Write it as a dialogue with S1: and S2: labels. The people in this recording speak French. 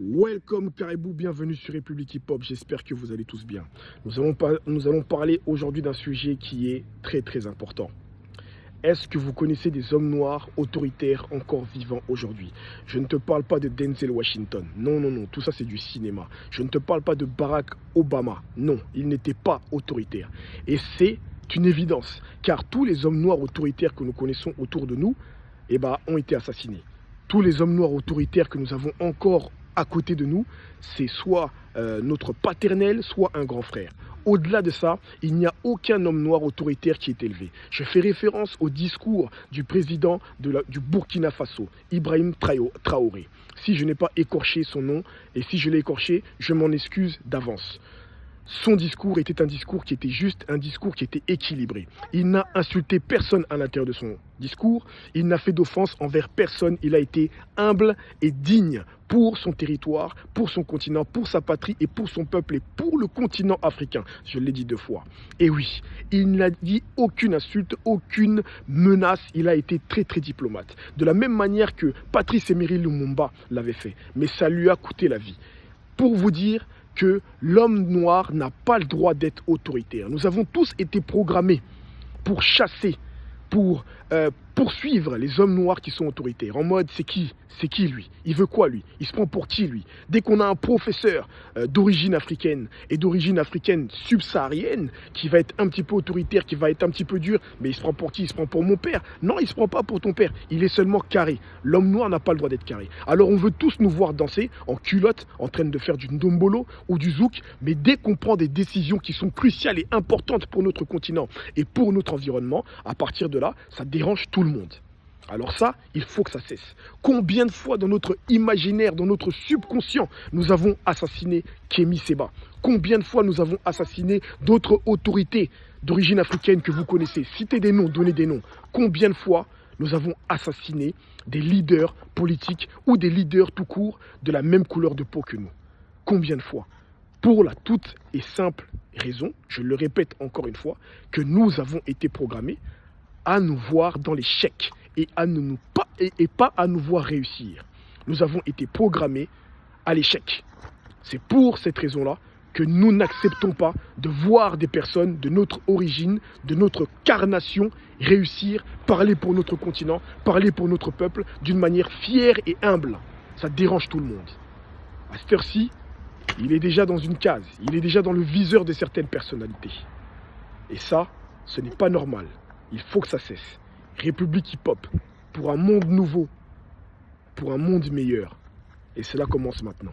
S1: Welcome Caribou, bienvenue sur République Hip Hop, j'espère que vous allez tous bien. Nous allons parler aujourd'hui d'un sujet qui est très important. Est-ce que vous connaissez des hommes noirs autoritaires encore vivants aujourd'hui? Je ne te parle pas de Denzel Washington, non, tout ça c'est du cinéma. Je ne te parle pas de Barack Obama, non, il n'était pas autoritaire. Et c'est une évidence, car tous les hommes noirs autoritaires que nous connaissons autour de nous, ont été assassinés. Tous les hommes noirs autoritaires que nous avons encore à côté de nous, c'est soit notre paternel, soit un grand frère. Au-delà de ça, il n'y a aucun homme noir autoritaire qui est élevé. Je fais référence au discours du président du Burkina Faso, Ibrahim Traoré. Si je n'ai pas écorché son nom, et si je l'ai écorché, je m'en excuse d'avance. Son discours était un discours qui était juste, un discours qui était équilibré. Il n'a insulté personne à l'intérieur de son discours, il n'a fait d'offense envers personne, il a été humble et digne pour son territoire, pour son continent, pour sa patrie et pour son peuple et pour le continent africain. Je l'ai dit 2 fois. Et oui, il n'a dit aucune insulte, aucune menace, il a été très diplomate. De la même manière que Patrice Emery Lumumba l'avait fait, mais ça lui a coûté la vie. Pour vous dire que l'homme noir n'a pas le droit d'être autoritaire. Nous avons tous été programmés pour chasser, pour poursuivre les hommes noirs qui sont autoritaires. En mode, c'est qui lui? Il veut quoi lui? Il se prend pour qui lui? Dès qu'on a un professeur d'origine africaine et d'origine africaine subsaharienne qui va être un petit peu autoritaire, qui va être un petit peu dur, mais il se prend pour qui? Il se prend pour mon père? Non, il se prend pas pour ton père. Il est seulement carré. L'homme noir n'a pas le droit d'être carré. Alors on veut tous nous voir danser en culotte, en train de faire du ndombolo ou du zouk, mais dès qu'on prend des décisions qui sont cruciales et importantes pour notre continent et pour notre environnement, à partir de là, ça dérange tout le monde. Alors ça, il faut que ça cesse. Combien de fois dans notre imaginaire, dans notre subconscient, nous avons assassiné Kémy Séba? Combien de fois nous avons assassiné d'autres autorités d'origine africaine que vous connaissez? Citez des noms, donnez des noms. Combien de fois nous avons assassiné des leaders politiques ou des leaders tout court de la même couleur de peau que nous? Combien de fois? Pour la toute et simple raison, je le répète encore une fois, que nous avons été programmés à nous voir dans l'échec et pas à nous voir réussir. Nous avons été programmés à l'échec. C'est pour cette raison-là que nous n'acceptons pas de voir des personnes de notre origine, de notre carnation réussir, parler pour notre continent, parler pour notre peuple d'une manière fière et humble. Ça dérange tout le monde. À cette heure-ci, il est déjà dans une case, il est déjà dans le viseur de certaines personnalités. Et ça, ce n'est pas normal. Il faut que ça cesse. République Hip Hop, pour un monde nouveau, pour un monde meilleur. Et cela commence maintenant.